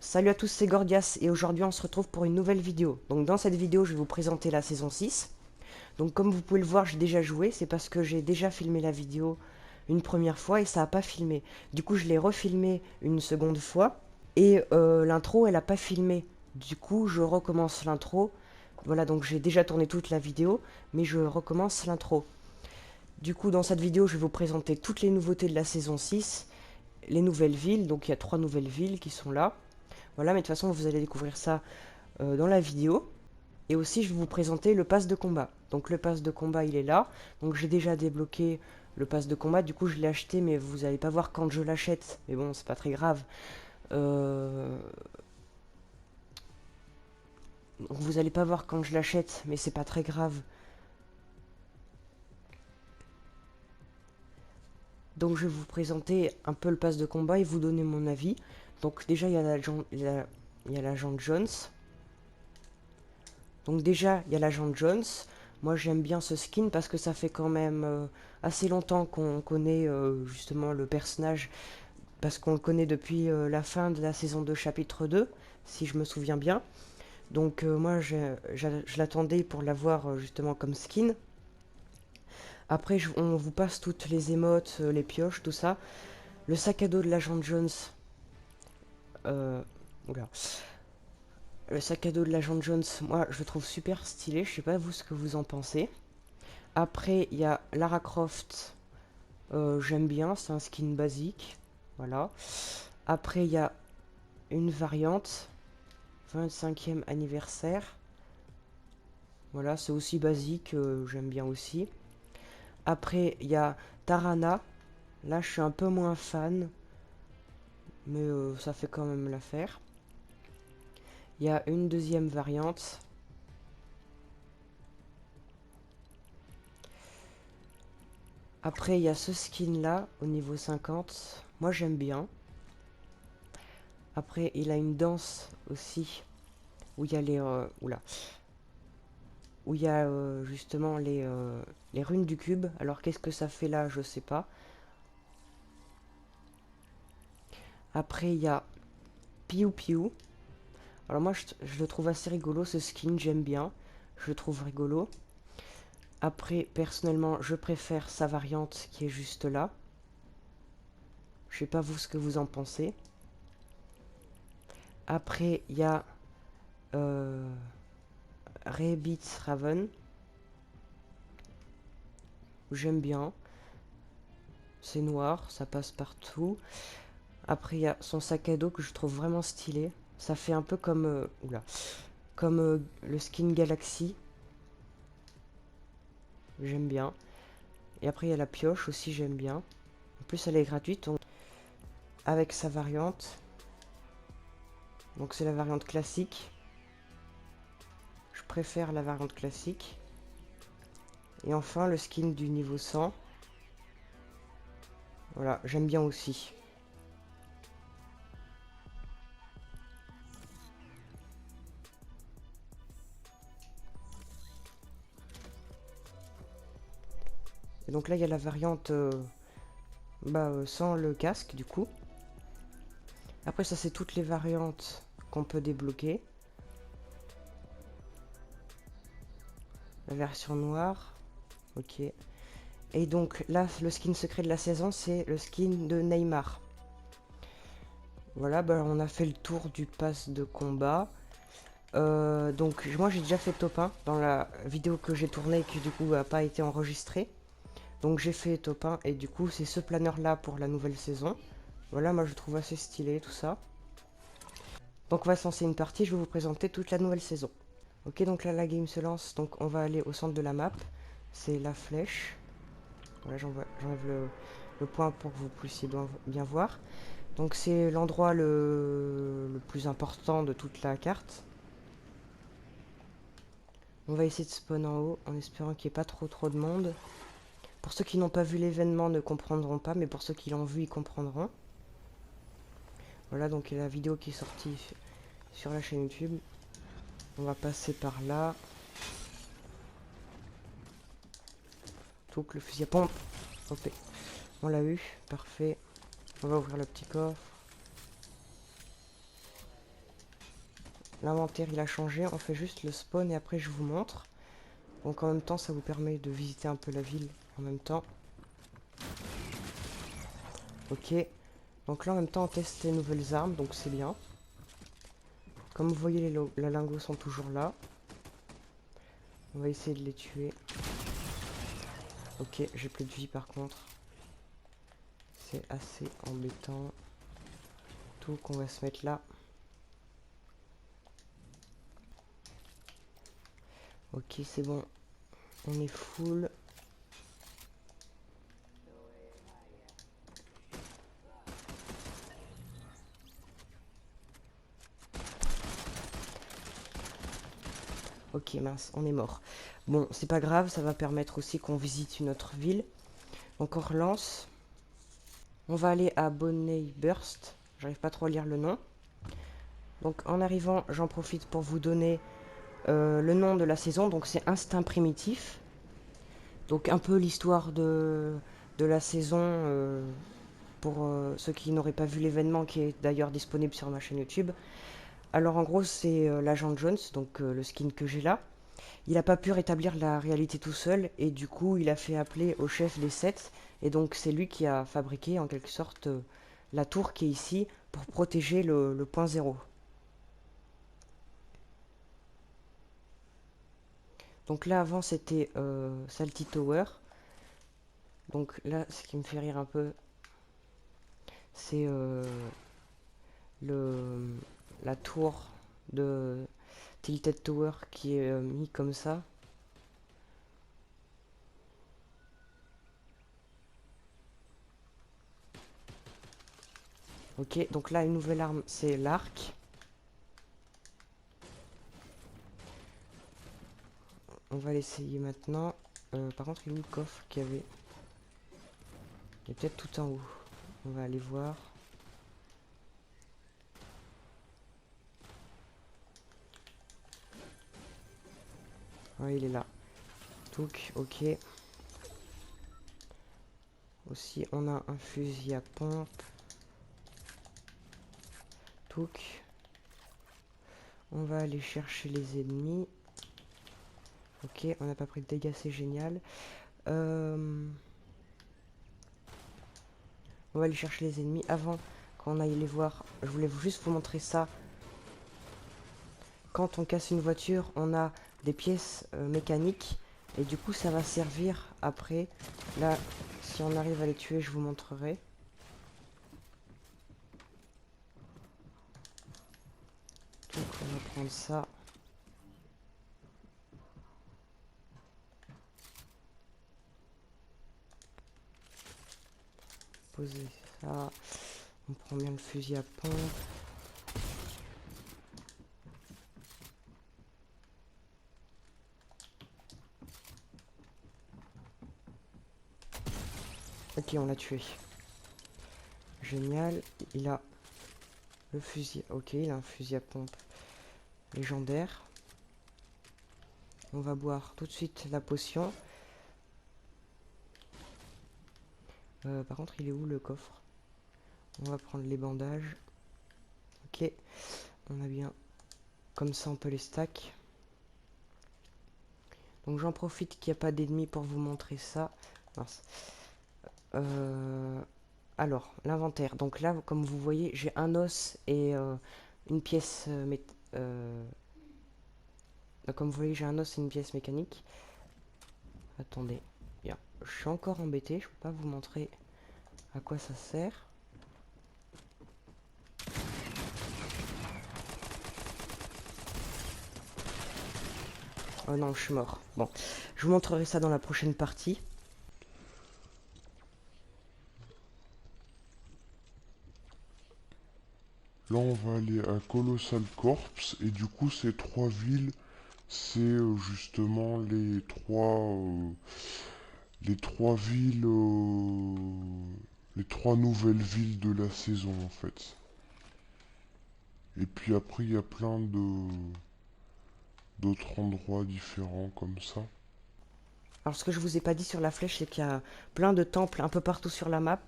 Salut à tous, c'est Gordias et aujourd'hui on se retrouve pour une nouvelle vidéo. Donc dans cette vidéo je vais vous présenter la saison 6. Donc comme vous pouvez le voir j'ai déjà joué, c'est parce que j'ai déjà filmé la vidéo une première fois et ça n'a pas filmé. Du coup je l'ai refilmé une seconde fois et l'intro elle a pas filmé. Du coup je recommence l'intro. Voilà, donc j'ai déjà tourné toute la vidéo mais je recommence l'intro. Du coup dans cette vidéo je vais vous présenter toutes les nouveautés de la saison 6, les nouvelles villes, donc il y a 3 nouvelles villes qui sont là. Voilà, mais de toute façon, vous allez découvrir ça dans la vidéo. Et aussi, je vais vous présenter le pass de combat. Donc le pass de combat, il est là. Donc j'ai déjà débloqué le pass de combat. Du coup, je l'ai acheté, mais vous n'allez pas voir quand je l'achète. Mais bon, c'est pas très grave. Euh, Vous n'allez pas voir quand je l'achète, mais c'est pas très grave. Donc je vais vous présenter un peu le pass de combat et vous donner mon avis. Donc déjà, il y a l'agent Jones. Donc déjà, il y a l'agent Jones. Moi, j'aime bien ce skin parce que ça fait quand même assez longtemps qu'on connaît justement le personnage, parce qu'on le connaît depuis la fin de la saison 2, chapitre 2, si je me souviens bien. Donc moi, je l'attendais pour l'avoir justement comme skin. Après, on vous passe toutes les émotes, les pioches, tout ça. Le sac à dos de l'agent Jones. Euh, oula. Le sac à dos de l'agent Jones, moi, je le trouve super stylé. Je sais pas vous ce que vous en pensez. Après, il y a Lara Croft. J'aime bien, c'est un skin basique. Voilà. Après, il y a une variante. 25e anniversaire. Voilà, c'est aussi basique. J'aime bien aussi. Après, il y a Tarana. Là, je suis un peu moins fan. Mais ça fait quand même l'affaire. Il y a une deuxième variante. Après, il y a ce skin là, au niveau 50. Moi, j'aime bien. Après, il a une danse aussi, où il y a les... oula. Où il y a justement les runes du cube. Alors, qu'est-ce que ça fait là? Je sais pas. Après, il y a Piou Piou. Alors, moi, je le trouve assez rigolo, ce skin, j'aime bien. Je le trouve rigolo. Après, personnellement, je préfère sa variante qui est juste là. Je sais pas vous ce que vous en pensez. Après, il y a euh, Rabbit Raven. J'aime bien. C'est noir, ça passe partout. Après, il y a son sac à dos que je trouve vraiment stylé. Ça fait un peu comme, oula, comme le skin Galaxy. J'aime bien. Et après, il y a la pioche aussi, j'aime bien. En plus, elle est gratuite, donc, avec sa variante. Donc, c'est la variante classique. Je préfère la variante classique. Et enfin, le skin du niveau 100. Voilà, j'aime bien aussi. Et donc là, il y a la variante sans le casque, du coup. Après, ça, c'est toutes les variantes qu'on peut débloquer. La version noire. Ok. Et donc là, le skin secret de la saison, c'est le skin de Neymar. Voilà, bah, on a fait le tour du pass de combat. Donc moi j'ai déjà fait top 1 dans la vidéo que j'ai tournée et qui du coup n'a pas été enregistrée. Donc j'ai fait top 1 et du coup c'est ce planeur là pour la nouvelle saison. Voilà, moi je trouve assez stylé tout ça. Donc on va se lancer une partie, je vais vous présenter toute la nouvelle saison. Ok, donc là la game se lance, donc on va aller au centre de la map. C'est la flèche. Voilà, j'enlève le point pour que vous puissiez bien voir. Donc c'est l'endroit le plus important de toute la carte. On va essayer de spawn en haut en espérant qu'il n'y ait pas trop de monde. Pour ceux qui n'ont pas vu l'événement ne comprendront pas, mais pour ceux qui l'ont vu, ils comprendront. Voilà, donc il y a la vidéo qui est sortie sur la chaîne YouTube. On va passer par là. Donc le fusil à pompe. Ok, on l'a eu, parfait. On va ouvrir le petit coffre. l'inventaire il a changé. On fait juste le spawn et après je vous montre. Donc en même temps ça vous permet de visiter un peu la ville en même temps. Ok. Donc là en même temps on teste les nouvelles armes, donc c'est bien. Comme vous voyez les lingots sont toujours là. On va essayer de les tuer. Ok, j'ai plus de vie par contre. C'est assez embêtant. Tout qu'on va se mettre là. Ok, c'est bon. On est full. Ok, mince, on est mort. Bon, c'est pas grave, ça va permettre aussi qu'on visite une autre ville. Donc on relance. On va aller à Bonnet Burst. J'arrive pas trop à lire le nom. Donc en arrivant, j'en profite pour vous donner le nom de la saison. Donc c'est Instinct Primitif. Donc un peu l'histoire de la saison pour ceux qui n'auraient pas vu l'événement qui est d'ailleurs disponible sur ma chaîne YouTube. Alors en gros c'est l'agent Jones, donc le skin que j'ai là. Il n'a pas pu rétablir la réalité tout seul et du coup il a fait appeler au chef des Sept et donc c'est lui qui a fabriqué en quelque sorte la tour qui est ici pour protéger le point zéro. Donc là avant c'était Salty Tower. Donc là ce qui me fait rire un peu c'est le la tour de Tilted Tower qui est mis comme ça. Ok, donc là une nouvelle arme c'est l'arc. On va l'essayer maintenant. Par contre il est où le coffre qu'il y avait? Il est peut-être tout en haut. On va aller voir. Ouais, il est là. Donc, ok. Aussi, on a un fusil à pompe. Donc, on va aller chercher les ennemis. Ok, on n'a pas pris de dégâts, c'est génial. On va aller chercher les ennemis. Avant qu'on aille les voir, je voulais juste vous montrer ça. Quand on casse une voiture, on a des pièces mécaniques. Et du coup, ça va servir après. Là, si on arrive à les tuer, je vous montrerai. Donc, on va prendre ça. Poser ça. On prend bien le fusil à pompe. Ok, on l'a tué. Génial. Il a le fusil. Ok, il a un fusil à pompe légendaire. On va boire tout de suite la potion. Par contre, il est où le coffre? On va prendre les bandages. Ok, on a bien. Comme ça, on peut les stack. Donc j'en profite qu'il n'y a pas d'ennemis pour vous montrer ça. Mince. Alors, l'inventaire. Donc là, comme vous voyez, j'ai un os et une pièce. Comme vous voyez, j'ai un os et une pièce mécanique. Attendez. Bien. Je suis encore embêté. Je peux pas vous montrer à quoi ça sert. Oh non, je suis mort. Bon, je vous montrerai ça dans la prochaine partie. Là, on va aller à Colossal Corpse et du coup, ces trois villes, c'est justement les trois villes, les trois nouvelles villes de la saison en fait. Et puis après, il y a plein de d'autres endroits différents comme ça. Alors, ce que je vous ai pas dit sur la flèche, c'est qu'il y a plein de temples un peu partout sur la map.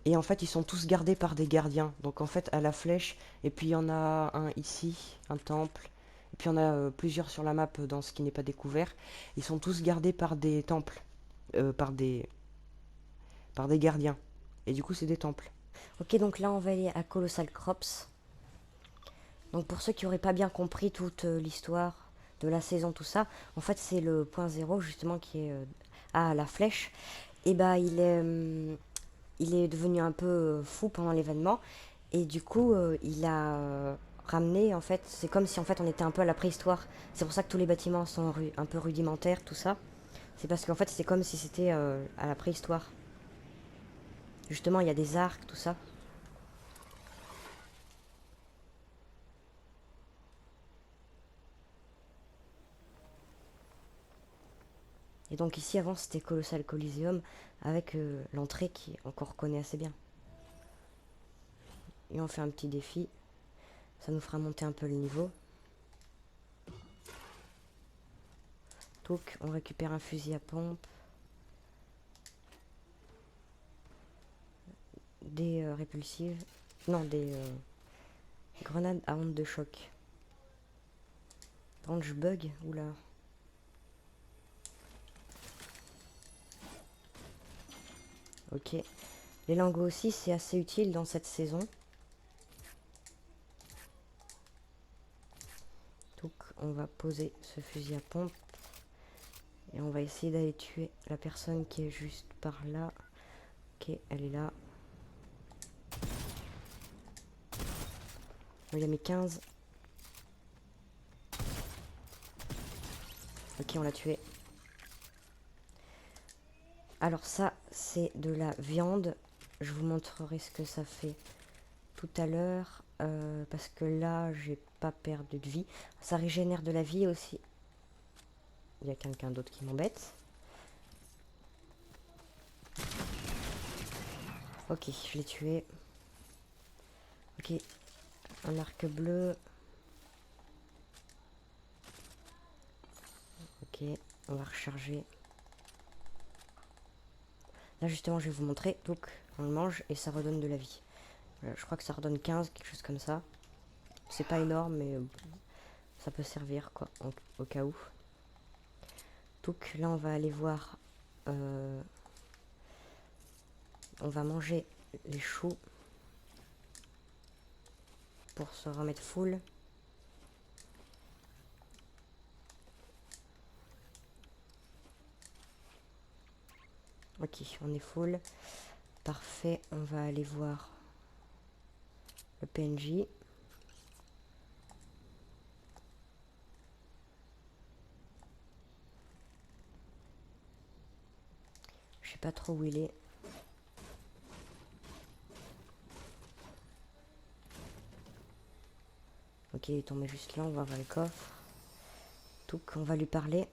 Et en fait, ils sont tous gardés par des gardiens. Donc en fait, à la flèche, et puis il y en a un ici, un temple. Et puis il y en a plusieurs sur la map dans ce qui n'est pas découvert. Ils sont tous gardés par des temples, euh, par des, par des gardiens. Et du coup, c'est des temples. Ok, donc là, on va aller à Colossal Crops. Donc pour ceux qui n'auraient pas bien compris toute l'histoire de la saison, tout ça, en fait, c'est le point zéro, justement, qui est à la flèche. Et bah, il est devenu un peu fou pendant l'événement. Et du coup, il a ramené, en fait, c'est comme si en fait on était un peu à la préhistoire. C'est pour ça que tous les bâtiments sont un peu rudimentaires, tout ça. C'est parce qu'en fait, c'est comme si c'était à la préhistoire. Justement, il y a des arcs, tout ça. Et donc ici, avant, c'était Colossal Coliseum, avec l'entrée qu'on reconnaît assez bien. Et on fait un petit défi. Ça nous fera monter un peu le niveau. Donc, on récupère un fusil à pompe. Des répulsives. Non, des grenades à onde de choc. Par contre, je bug. Oula. Ok. Les lingots aussi, c'est assez utile dans cette saison. Donc, on va poser ce fusil à pompe. Et on va essayer d'aller tuer la personne qui est juste par là. Ok, elle est là. On lui a mis 15. Ok, on l'a tué. Alors ça, c'est de la viande. Je vous montrerai ce que ça fait tout à l'heure. Parce que là, j'ai pas perdu de vie. Ça régénère de la vie aussi. Il y a quelqu'un d'autre qui m'embête. Ok, je l'ai tué. Ok, un arc bleu. Ok, on va recharger. Là justement, je vais vous montrer. Donc, on le mange et ça redonne de la vie. Voilà, je crois que ça redonne 15, quelque chose comme ça. C'est pas énorme, mais ça peut servir quoi, au cas où. Donc là, on va aller voir. On va manger les choux pour se remettre full. Ok, on est full. Parfait, on va aller voir le PNJ. Je sais pas trop où il est. Ok, il est tombé juste là, on va voir le coffre. Donc on va lui parler.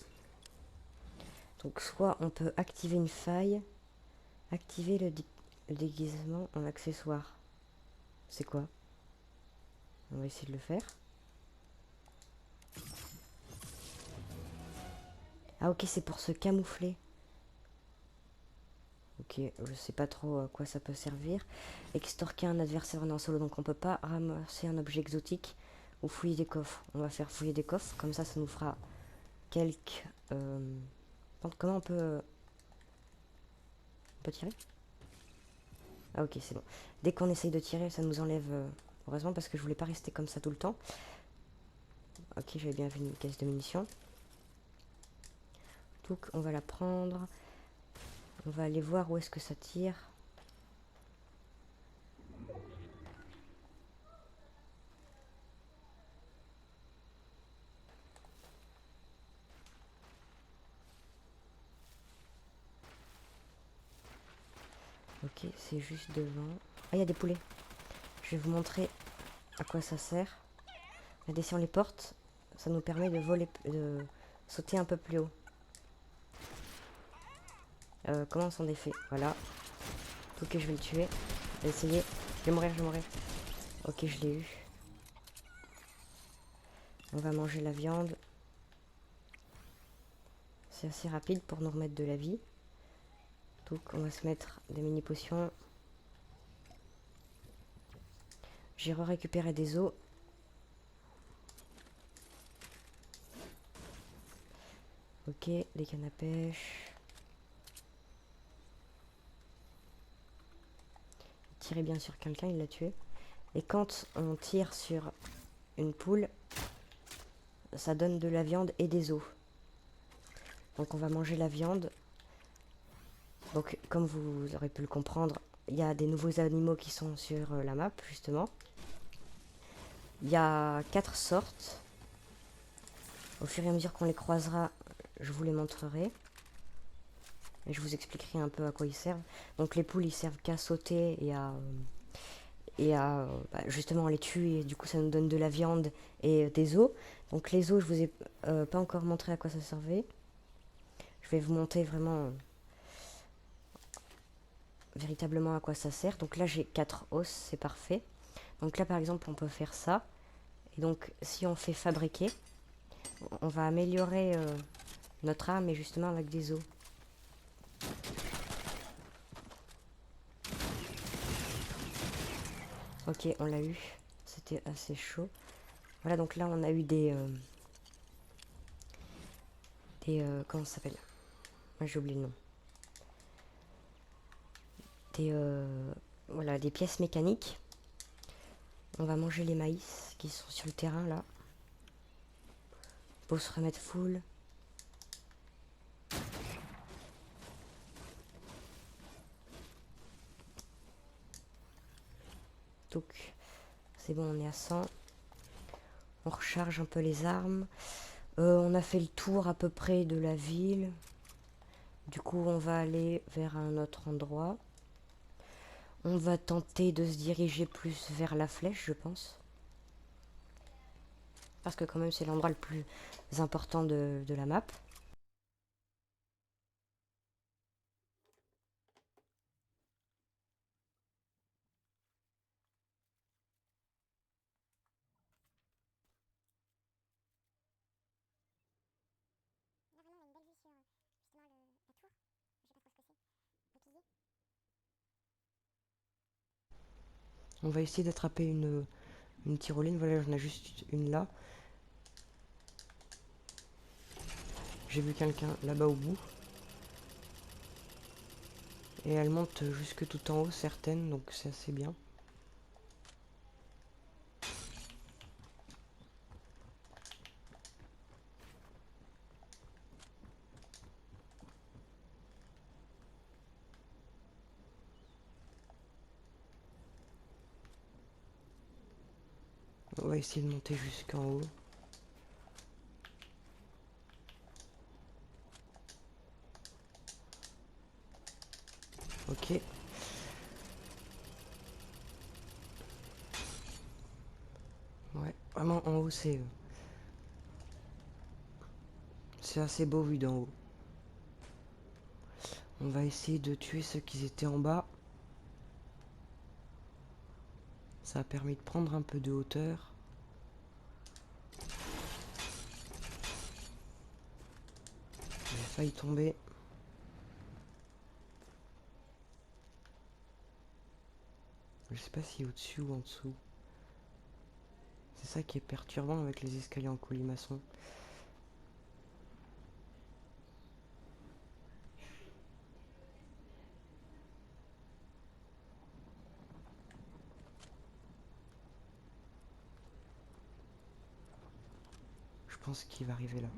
Donc soit on peut activer une faille, activer le déguisement en accessoire. C'est quoi? On va essayer de le faire. Ah ok, c'est pour se camoufler. Ok, je sais pas trop à quoi ça peut servir. Extorquer un adversaire en solo, donc on peut pas ramasser un objet exotique ou fouiller des coffres. On va faire fouiller des coffres, comme ça nous fera quelques... comment on peut tirer? Ah ok, c'est bon. Dès qu'on essaye de tirer, ça nous enlève... heureusement, parce que je voulais pas rester comme ça tout le temps. Ok, j'avais bien vu une caisse de munitions. Donc on va la prendre. On va aller voir où est-ce que ça tire. Ok, c'est juste devant. Ah, il y a des poulets. Je vais vous montrer à quoi ça sert. Regardez, si on les porte, ça nous permet de voler, de sauter un peu plus haut. Comment sont des faits? Voilà. Ok, je vais le tuer. Je vais essayer. Je vais mourir, je vais mourir. Ok, je l'ai eu. On va manger la viande. C'est assez rapide pour nous remettre de la vie. Donc on va se mettre des mini potions. J'ai récupéré des os. Ok, les cannes à pêche. Tirer bien sur quelqu'un, il l'a tué. Et quand on tire sur une poule, ça donne de la viande et des os. Donc on va manger la viande. Donc comme vous aurez pu le comprendre, il y a des nouveaux animaux qui sont sur la map justement. Il y a 4 sortes. Au fur et à mesure qu'on les croisera, je vous les montrerai. Et je vous expliquerai un peu à quoi ils servent. Donc les poules, ils servent qu'à sauter et à justement les tuer. Et du coup, ça nous donne de la viande et des os. Donc les os, je vous ai pas encore montré à quoi ça servait. Je vais vous montrer vraiment véritablement à quoi ça sert. Donc là, j'ai 4 os, c'est parfait. Donc là, par exemple, on peut faire ça. Et donc, si on fait fabriquer, on va améliorer notre arme, et justement avec des os. Ok, on l'a eu. C'était assez chaud. Voilà, donc là, on a eu comment ça s'appelle? Moi, j'ai oublié le nom. Voilà, des pièces mécaniques. On va manger les maïs qui sont sur le terrain, là. Pour se remettre full. Donc, c'est bon, on est à 100. On recharge un peu les armes. On a fait le tour à peu près de la ville. Du coup, on va aller vers un autre endroit. On va tenter de se diriger plus vers la flèche, je pense. Parce que quand même, c'est l'endroit le plus important de la map. On va essayer d'attraper une tyroline. Voilà, j'en ai juste une là. J'ai vu quelqu'un là-bas au bout. Et elle monte jusque tout en haut, certaines, donc c'est assez bien. On va essayer de monter jusqu'en haut. Ok. Ouais, vraiment en haut c'est assez beau vu d'en haut. On va essayer de tuer ceux qui étaient en bas. Ça a permis de prendre un peu de hauteur. J'ai failli tomber. Je sais pas si au-dessus ou en dessous. C'est ça qui est perturbant avec les escaliers en colimaçon. Je pense qu'il va arriver là.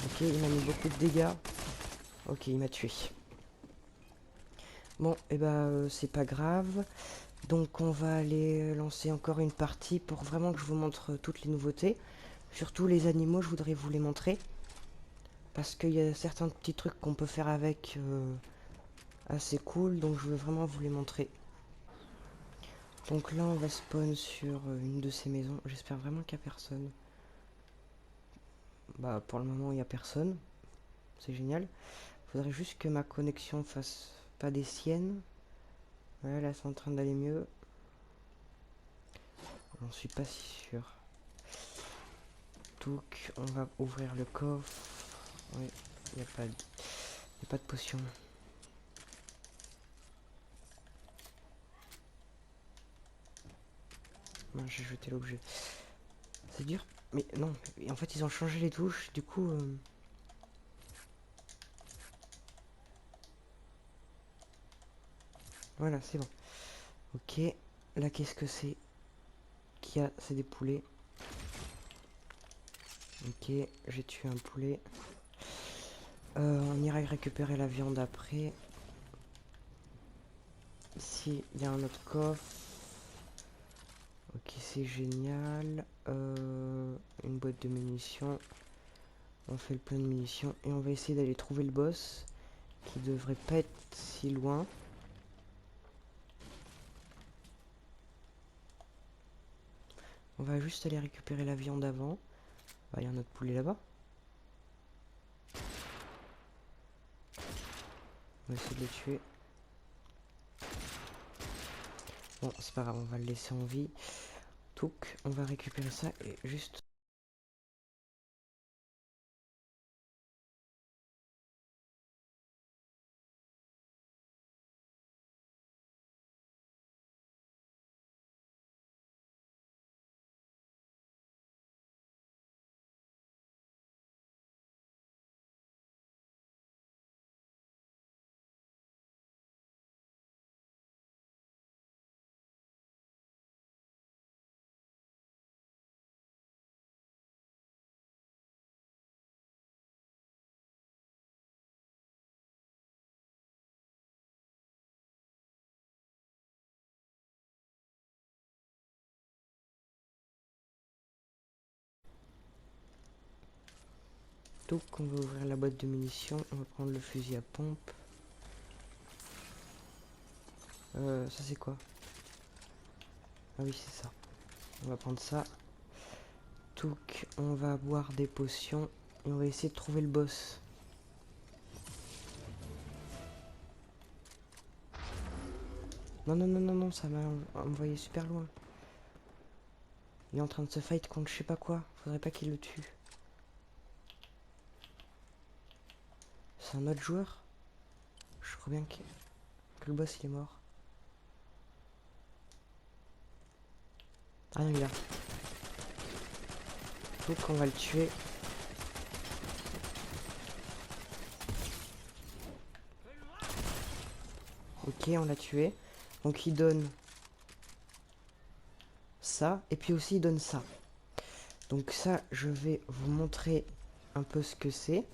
Ok, il m'a mis beaucoup de dégâts. Ok, il m'a tué. Bon, et c'est pas grave. Donc on va aller lancer encore une partie pour vraiment que je vous montre toutes les nouveautés. Surtout les animaux, je voudrais vous les montrer. Parce qu'il y a certains petits trucs qu'on peut faire avec assez cool, donc je veux vraiment vous les montrer. Donc là on va spawn sur une de ces maisons. J'espère vraiment qu'il n'y a personne. Bah pour le moment il n'y a personne. C'est génial. Faudrait juste que ma connexion fasse pas des siennes. Ouais, là c'est en train d'aller mieux. J'en suis pas si sûr. Donc, on va ouvrir le coffre. Oui, il n'y a pas de potion. Non, j'ai jeté l'objet. C'est dur. Mais non, en fait, ils ont changé les touches. Du coup... Voilà, c'est bon. Ok. Là, qu'est-ce que c'est qu'il y a? C'est des poulets. Ok, j'ai tué un poulet. On ira récupérer la viande après. Ici, il y a un autre coffre. Ok, c'est génial. Une boîte de munitions. On fait le plein de munitions. Et on va essayer d'aller trouver le boss. Qui devrait pas être si loin. On va juste aller récupérer la viande avant. Ah, il y a un autre poulet là-bas. On va essayer de le tuer. Bon, c'est pas grave, on va le laisser en vie. Touk, on va récupérer ça et juste... Touk, on va ouvrir la boîte de munitions. On va prendre le fusil à pompe. Ça c'est quoi? Ah oui, c'est ça. On va prendre ça. Touk, on va boire des potions. Et on va essayer de trouver le boss. Non, non, non, non, non, ça m'a envoyé super loin. Il est en train de se fight contre je sais pas quoi. Faudrait pas qu'il le tue. C'est un autre joueur? Je crois bien que le boss il est mort. Ah non, il est là. Donc on va le tuer. Ok, on l'a tué. Donc il donne ça. Et puis aussi il donne ça. Donc ça, je vais vous montrer un peu ce que c'est.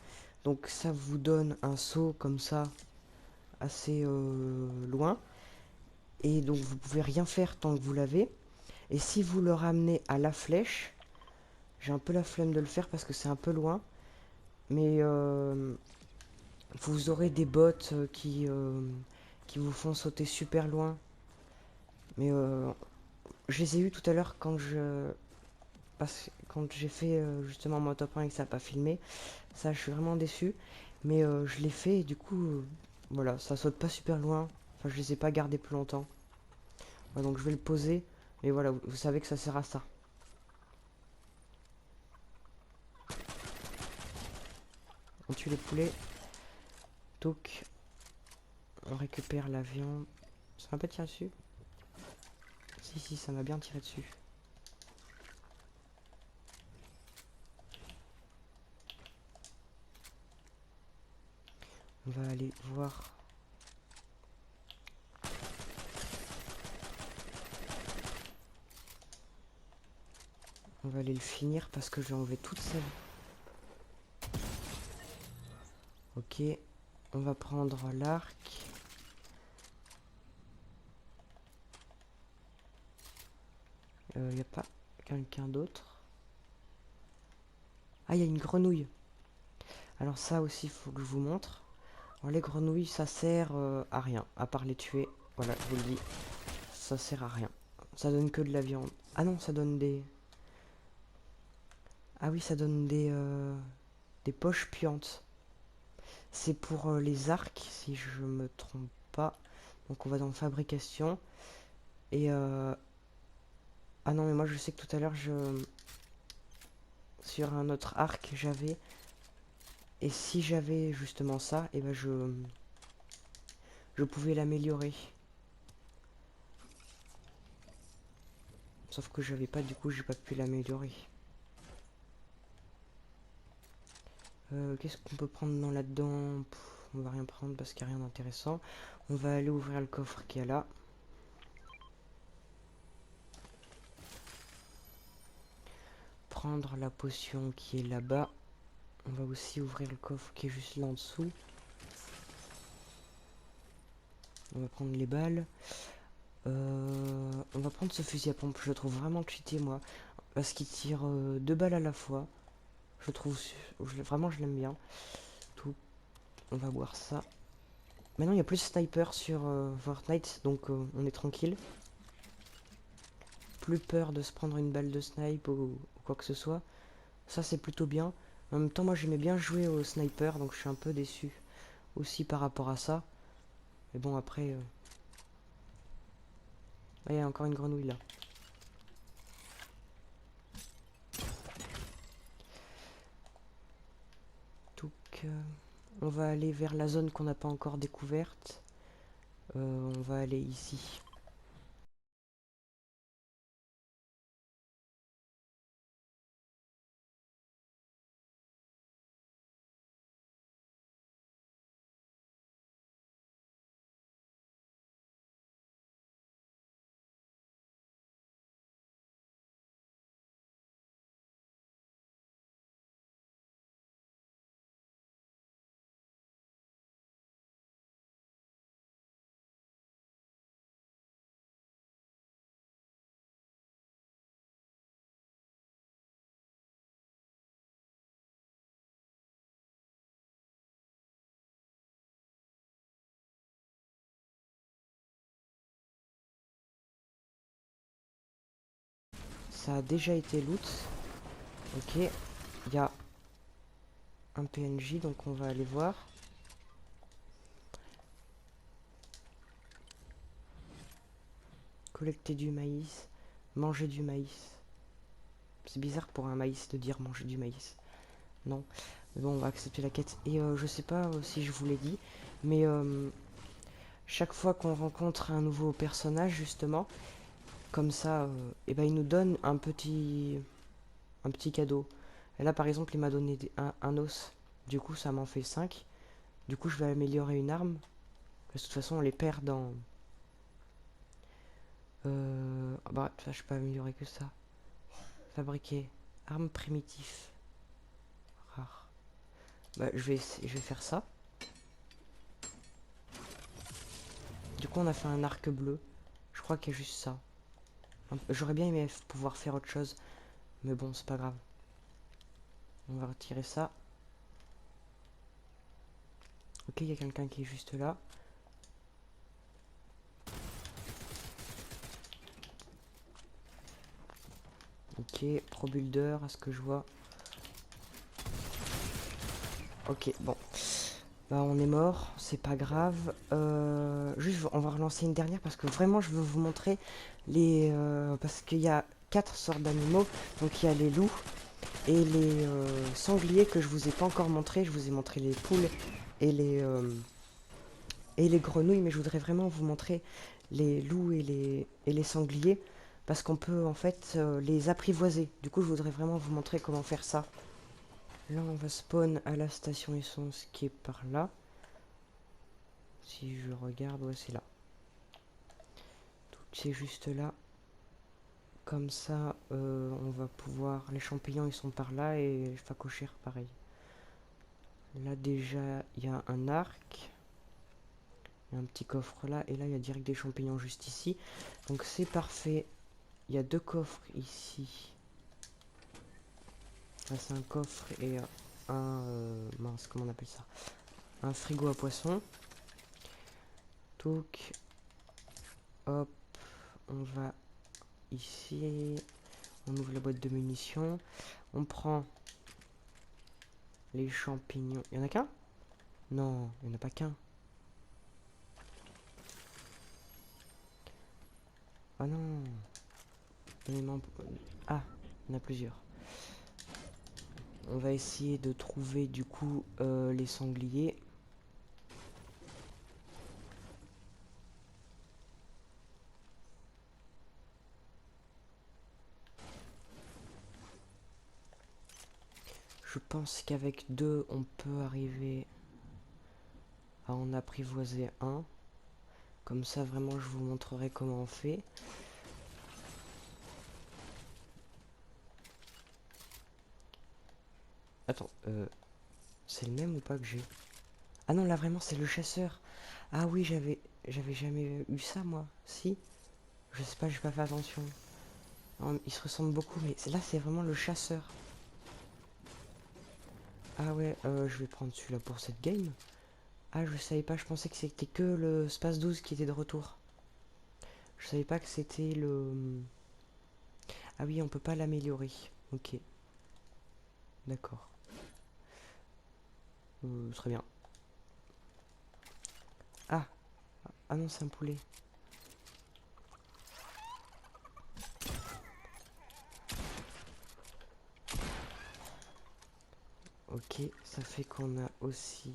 Donc ça vous donne un saut comme ça, assez loin. Et donc vous pouvez rien faire tant que vous l'avez. Et si vous le ramenez à la flèche, j'ai un peu la flemme de le faire parce que c'est un peu loin. Mais vous aurez des bots qui vous font sauter super loin. Mais je les ai eu tout à l'heure quand j'ai fait justement mon top 1 et que ça n'a pas filmé. Ça, je suis vraiment déçu. Mais je l'ai fait et du coup, voilà, ça saute pas super loin. Enfin, je les ai pas gardés plus longtemps. Ouais, donc je vais le poser. Mais voilà, vous savez que ça sert à ça. On tue les poulets. Donc, on récupère la viande. Ça m'a pas tiré dessus? Si, si, ça m'a bien tiré dessus. On va aller voir. On va aller le finir parce que j'ai enlevé toute sa vie. Ok. On va prendre l'arc. Y a pas quelqu'un d'autre? Ah, il y a une grenouille. Alors ça aussi, il faut que je vous montre. Alors, les grenouilles, ça sert à rien, à part les tuer. Voilà, je vous le dis. Ça sert à rien. Ça donne que de la viande. Ah non, ça donne des... Ah oui, ça donne des poches puantes. C'est pour les arcs, si je me trompe pas. Donc on va dans fabrication. Et... Ah non, mais moi je sais que tout à l'heure, sur un autre arc j'avais. Et si j'avais justement ça, et ben je pouvais l'améliorer. Sauf que j'avais pas, du coup j'ai pas pu l'améliorer. Qu'est-ce qu'on peut prendre dans là-dedans? On va rien prendre parce qu'il n'y a rien d'intéressant. On va aller ouvrir le coffre qu'il y a là. Prendre la potion qui est là-bas. On va aussi ouvrir le coffre qui est juste là en dessous. On va prendre les balles. On va prendre ce fusil à pompe. Je le trouve vraiment cheaté, moi. Parce qu'il tire 2 balles à la fois. Je trouve... Vraiment, je l'aime bien. Tout. On va boire ça. Maintenant, il y a plus de sniper sur Fortnite. Donc, on est tranquille. Plus peur de se prendre une balle de snipe ou quoi que ce soit. Ça, c'est plutôt bien. En même temps, moi, j'aimais bien jouer au sniper. Donc, je suis un peu déçu aussi par rapport à ça. Mais bon, après... Ah, il y a encore une grenouille là. Donc, on va aller vers la zone qu'on n'a pas encore découverte. On va aller ici. Ça a déjà été loot. Ok. Il y a un PNJ, donc on va aller voir. Collecter du maïs. Manger du maïs. C'est bizarre pour un maïs de dire manger du maïs. Non. Mais bon, on va accepter la quête. Et je sais pas si je vous l'ai dit, mais chaque fois qu'on rencontre un nouveau personnage, justement, comme ça, et ben, il nous donne un petit cadeau. Et là, par exemple, il m'a donné un os. Du coup, ça m'en fait 5. Du coup, je vais améliorer une arme. Parce que de toute façon, on les perd dans... bah, ça, je peux améliorer que ça. Fabriquer. Arme primitive. Rare. Bah, je vais faire ça. Du coup, on a fait un arc bleu. Je crois qu'il y a juste ça. J'aurais bien aimé pouvoir faire autre chose. Mais bon, c'est pas grave. On va retirer ça. Ok, il y a quelqu'un qui est juste là. Ok, Pro Builder, à ce que je vois. Ok, bon. Bah, on est mort, c'est pas grave. Juste, on va relancer une dernière parce que vraiment, je veux vous montrer les... parce qu'il y a 4 sortes d'animaux. Donc, il y a les loups et les sangliers que je vous ai pas encore montré. Je vous ai montré les poules et les grenouilles, mais je voudrais vraiment vous montrer les loups et les sangliers parce qu'on peut en fait les apprivoiser. Du coup, je voudrais vraiment vous montrer comment faire ça. Là, on va spawn à la station essence qui est par là. Si je regarde, ouais, c'est là. Donc, c'est juste là. Comme ça, on va pouvoir... Les champignons, ils sont par là et facochère, pareil. Là, déjà, il y a un arc. Il y a un petit coffre là. Et là, il y a direct des champignons juste ici. Donc, c'est parfait. Il y a 2 coffres ici. Là, c'est un coffre et un... mince, comment on appelle ça? Un frigo à poissons. Donc, hop, on va ici. On ouvre la boîte de munitions. On prend les champignons. Il y en a qu'un? Non, il n'y en a pas qu'un. Ah non. Ah, il y en a plusieurs. On va essayer de trouver du coup les sangliers. Je pense qu'avec 2, on peut arriver à en apprivoiser un. Comme ça, vraiment, je vous montrerai comment on fait. Attends, c'est le même ou pas que j'ai? Ah non, là, vraiment, c'est le chasseur. Ah oui, j'avais jamais eu ça, moi. Si? Je sais pas, j'ai pas fait attention. Non, ils se ressemblent beaucoup, mais là, c'est vraiment le chasseur. Ah ouais, je vais prendre celui-là pour cette game. Ah, je savais pas, je pensais que c'était que le Space 12 qui était de retour. Je savais pas que c'était le... Ah oui, on peut pas l'améliorer. Ok, d'accord. Très bien. Ah, ah non, c'est un poulet. Ok, ça fait qu'on a aussi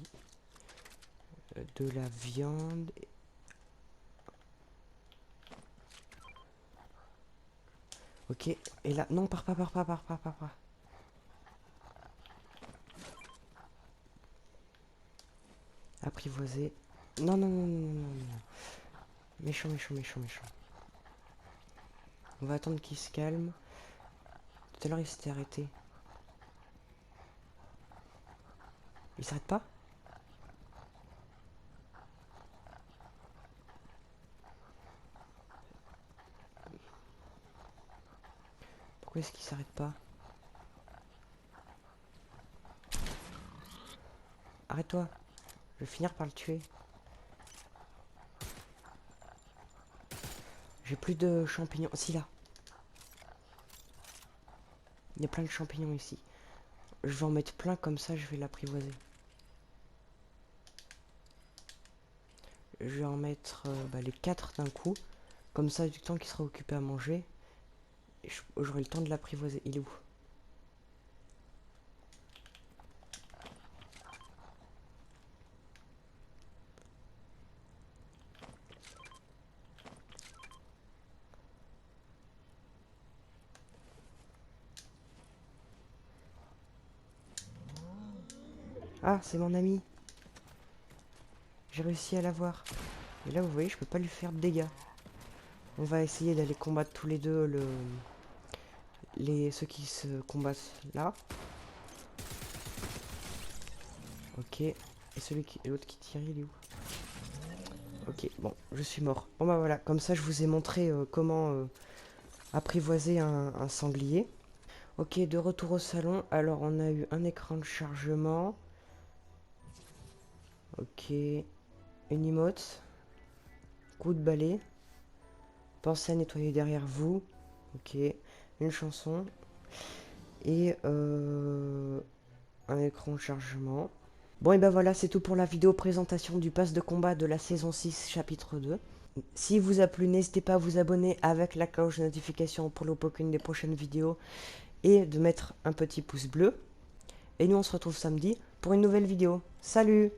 de la viande. Ok, et là, non, pars pas. Apprivoiser. Non, non, non, non, non, non, non. Méchant. On va attendre qu'il se calme. Tout à l'heure, il s'était arrêté. Il s'arrête pas? Pourquoi est-ce qu'il s'arrête pas? Arrête-toi. Je vais finir par le tuer. J'ai plus de champignons. Si, là. Il y a plein de champignons ici. Je vais en mettre plein, comme ça, je vais l'apprivoiser. Je vais en mettre les 4 d'un coup. Comme ça, du temps qu'il sera occupé à manger, j'aurai le temps de l'apprivoiser. Il est où? Ah, c'est mon ami. J'ai réussi à l'avoir. Et là, vous voyez, je peux pas lui faire de dégâts. On va essayer d'aller combattre tous les deux ceux qui se combattent là. Ok. Et l'autre qui tire, il est où? Ok, bon, je suis mort. Bon bah voilà, comme ça je vous ai montré comment apprivoiser un sanglier. Ok, de retour au salon. Alors on a eu un écran de chargement. Ok. Une emote. Coup de balai. Pensez à nettoyer derrière vous. Ok. Une chanson. Et un écran de chargement. Bon et ben voilà, c'est tout pour la vidéo présentation du pass de combat de la saison 6 chapitre 2. Si vous a plu, n'hésitez pas à vous abonner avec la cloche de notification pour louper aucune des prochaines vidéos et de mettre un petit pouce bleu. Et nous on se retrouve samedi pour une nouvelle vidéo. Salut!